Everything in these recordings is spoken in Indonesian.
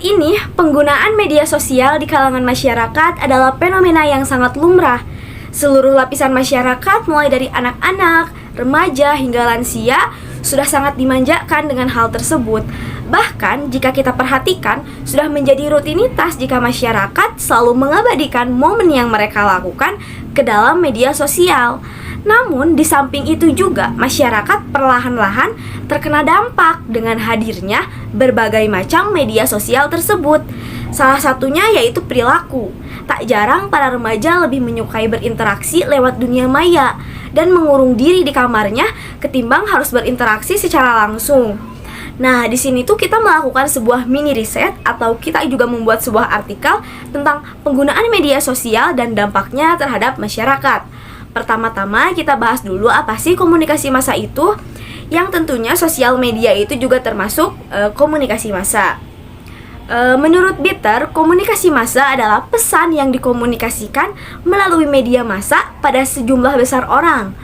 ini, penggunaan media sosial di kalangan masyarakat adalah fenomena yang sangat lumrah. Seluruh lapisan masyarakat, mulai dari anak-anak, remaja, hingga lansia, sudah sangat dimanjakan dengan hal tersebut. Bahkan, jika kita perhatikan, sudah menjadi rutinitas jika masyarakat selalu mengabadikan momen yang mereka lakukan ke dalam media sosial. Namun, di samping itu juga, masyarakat perlahan-lahan terkena dampak dengan hadirnya berbagai macam media sosial tersebut. Salah satunya yaitu perilaku. Tak jarang para remaja lebih menyukai berinteraksi lewat dunia maya dan mengurung diri di kamarnya ketimbang harus berinteraksi secara langsung. Nah, di sini tuh kita melakukan sebuah mini riset atau kita juga membuat sebuah artikel tentang penggunaan media sosial dan dampaknya terhadap masyarakat. Pertama-tama kita bahas dulu apa sih komunikasi massa itu, yang tentunya sosial media itu juga termasuk komunikasi massa. Menurut Bitter, komunikasi massa adalah pesan yang dikomunikasikan melalui media massa pada sejumlah besar orang.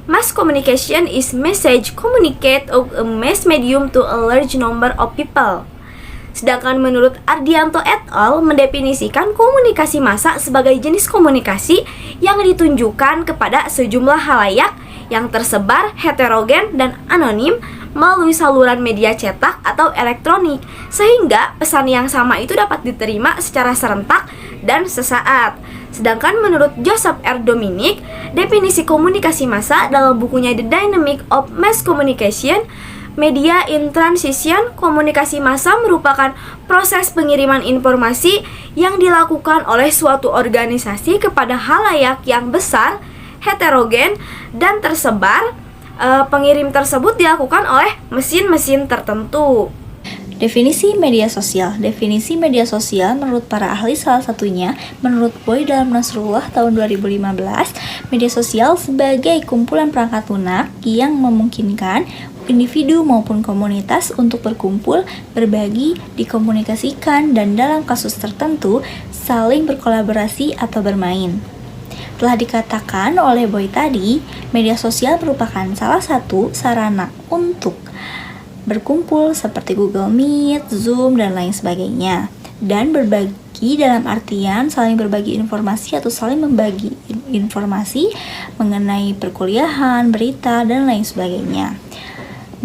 Mass communication is message communicate of a mass medium to a large number of people. Sedangkan menurut Ardianto et al. Mendefinisikan komunikasi massa sebagai jenis komunikasi yang ditunjukkan kepada sejumlah halayak yang tersebar, heterogen, dan anonim melalui saluran media cetak atau elektronik, sehingga pesan yang sama itu dapat diterima secara serentak dan sesaat. Sedangkan menurut Joseph R. Dominic, definisi komunikasi massa dalam bukunya The Dynamic of Mass Communication, Media in Transition, komunikasi massa merupakan proses pengiriman informasi yang dilakukan oleh suatu organisasi kepada halayak yang besar, heterogen, dan tersebar. Pengirim tersebut dilakukan oleh mesin-mesin tertentu. Definisi media sosial. Definisi media sosial menurut para ahli salah satunya menurut Boy dalam Nasrullah tahun 2015, media sosial sebagai kumpulan perangkat lunak yang memungkinkan individu maupun komunitas untuk berkumpul, berbagi, dikomunikasikan, dan dalam kasus tertentu saling berkolaborasi atau bermain. Telah dikatakan oleh Boy tadi, media sosial merupakan salah satu sarana untuk berkumpul seperti Google Meet, Zoom, dan lain sebagainya. Dan berbagi dalam artian saling berbagi informasi atau saling membagi informasi mengenai perkuliahan, berita, dan lain sebagainya.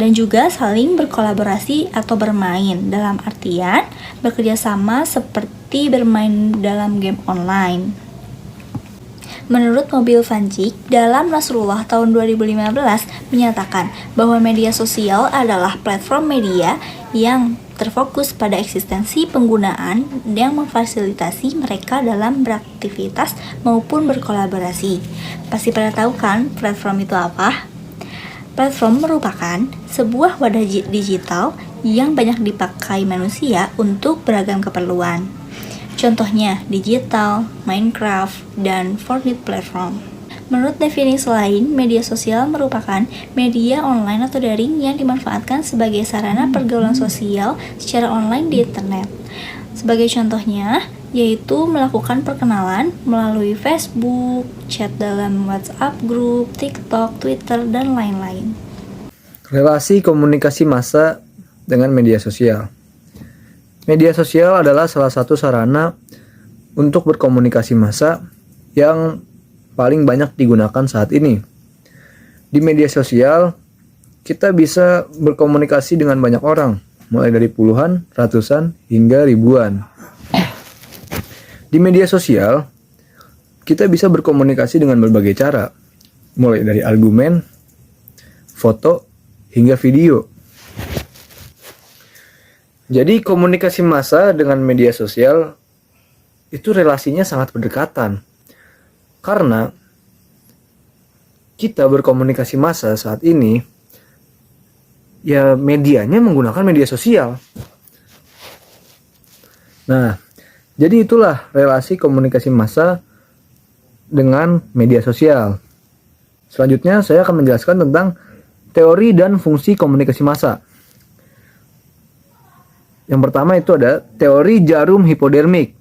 Dan juga saling berkolaborasi atau bermain dalam artian bekerja sama seperti bermain dalam game online. Menurut Mobil Vanjik, dalam Nasrullah tahun 2015 menyatakan bahwa media sosial adalah platform media yang terfokus pada eksistensi penggunaan yang memfasilitasi mereka dalam beraktivitas maupun berkolaborasi. Pasti pada tahu kan platform itu apa? Platform merupakan sebuah wadah digital yang banyak dipakai manusia untuk beragam keperluan. Contohnya digital, Minecraft, dan Fortnite platform. Menurut definisi lain, media sosial merupakan media online atau daring yang dimanfaatkan sebagai sarana pergaulan sosial secara online di internet. Sebagai contohnya, yaitu melakukan perkenalan melalui Facebook, chat dalam WhatsApp group, TikTok, Twitter, dan lain-lain. Relasi komunikasi massa dengan media sosial. Media sosial adalah salah satu sarana untuk berkomunikasi massa yang paling banyak digunakan saat ini. Di media sosial, kita bisa berkomunikasi dengan banyak orang, mulai dari puluhan, ratusan, hingga ribuan. Di media sosial, kita bisa berkomunikasi dengan berbagai cara, mulai dari argumen, foto, hingga video. Jadi komunikasi massa dengan media sosial itu relasinya sangat berdekatan. Karena kita berkomunikasi massa saat ini, ya medianya menggunakan media sosial. Nah, jadi itulah relasi komunikasi massa dengan media sosial. Selanjutnya saya akan menjelaskan tentang teori dan fungsi komunikasi massa. Yang pertama itu ada teori jarum hipodermik.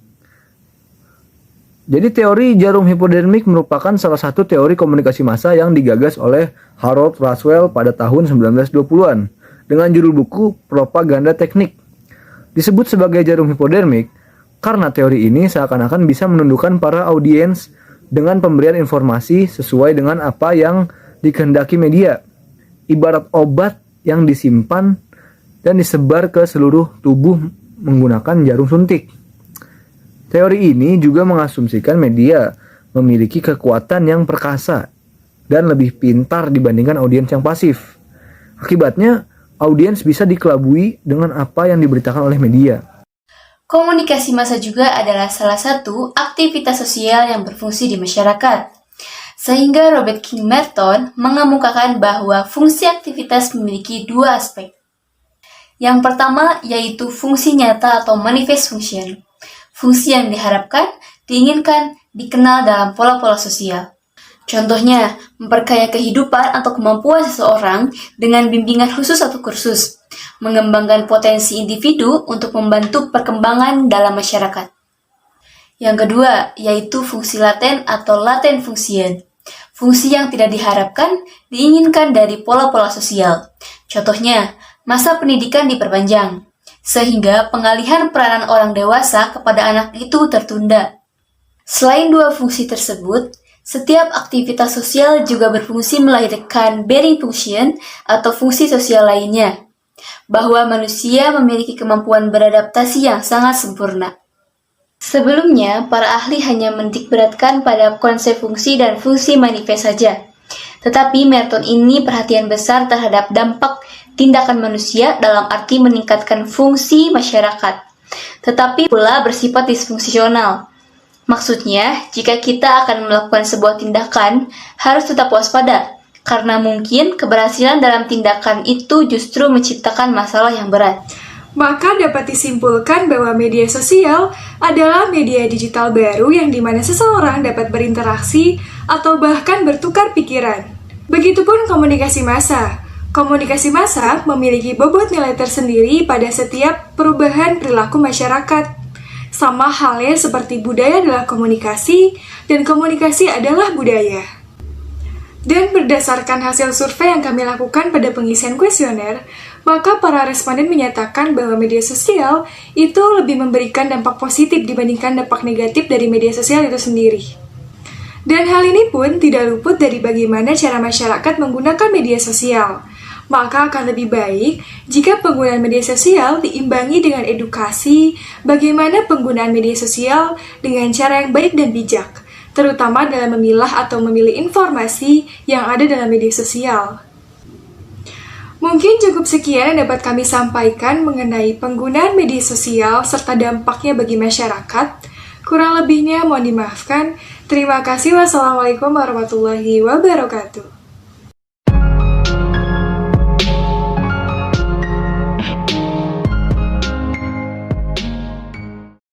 Jadi teori jarum hipodermik merupakan salah satu teori komunikasi massa yang digagas oleh Harold Roswell pada tahun 1920-an dengan judul buku Propaganda Teknik. Disebut sebagai jarum hipodermik karena teori ini seakan-akan bisa menundukkan para audiens dengan pemberian informasi sesuai dengan apa yang dikehendaki media. Ibarat obat yang disimpan dan disebar ke seluruh tubuh menggunakan jarum suntik. Teori ini juga mengasumsikan media memiliki kekuatan yang perkasa dan lebih pintar dibandingkan audiens yang pasif. Akibatnya, audiens bisa dikelabui dengan apa yang diberitakan oleh media. Komunikasi massa juga adalah salah satu aktivitas sosial yang berfungsi di masyarakat. Sehingga Robert King Merton mengemukakan bahwa fungsi aktivitas memiliki dua aspek. Yang pertama yaitu fungsi nyata atau manifest function. Fungsi yang diharapkan, diinginkan, dikenal dalam pola-pola sosial. Contohnya, memperkaya kehidupan atau kemampuan seseorang dengan bimbingan khusus atau kursus, mengembangkan potensi individu untuk membantu perkembangan dalam masyarakat. Yang kedua, yaitu fungsi laten atau latent function. Fungsi yang tidak diharapkan, diinginkan dari pola-pola sosial. Contohnya, masa pendidikan diperpanjang, sehingga pengalihan peranan orang dewasa kepada anak itu tertunda. Selain dua fungsi tersebut, setiap aktivitas sosial juga berfungsi melahirkan bearing function atau fungsi sosial lainnya, bahwa manusia memiliki kemampuan beradaptasi yang sangat sempurna. Sebelumnya, para ahli hanya menitikberatkan pada konsep fungsi dan fungsi manifest saja. Tetapi Merton ini perhatian besar terhadap dampak tindakan manusia dalam arti meningkatkan fungsi masyarakat, tetapi pula bersifat disfungsional. Maksudnya, jika kita akan melakukan sebuah tindakan, harus tetap waspada, karena mungkin keberhasilan dalam tindakan itu justru menciptakan masalah yang berat. Maka dapat disimpulkan bahwa media sosial adalah media digital baru yang dimana seseorang dapat berinteraksi atau bahkan bertukar pikiran. Begitupun komunikasi massa. Komunikasi massa memiliki bobot nilai tersendiri pada setiap perubahan perilaku masyarakat. Sama halnya seperti budaya adalah komunikasi dan komunikasi adalah budaya. Dan berdasarkan hasil survei yang kami lakukan pada pengisian kuesioner, maka para responden menyatakan bahwa media sosial itu lebih memberikan dampak positif dibandingkan dampak negatif dari media sosial itu sendiri. Dan hal ini pun tidak luput dari bagaimana cara masyarakat menggunakan media sosial. Maka akan lebih baik jika penggunaan media sosial diimbangi dengan edukasi bagaimana penggunaan media sosial dengan cara yang baik dan bijak, terutama dalam memilah atau memilih informasi yang ada dalam media sosial. Mungkin cukup sekian yang dapat kami sampaikan mengenai penggunaan media sosial serta dampaknya bagi masyarakat. Kurang lebihnya mohon dimaafkan. Terima kasih. Wassalamualaikum warahmatullahi wabarakatuh.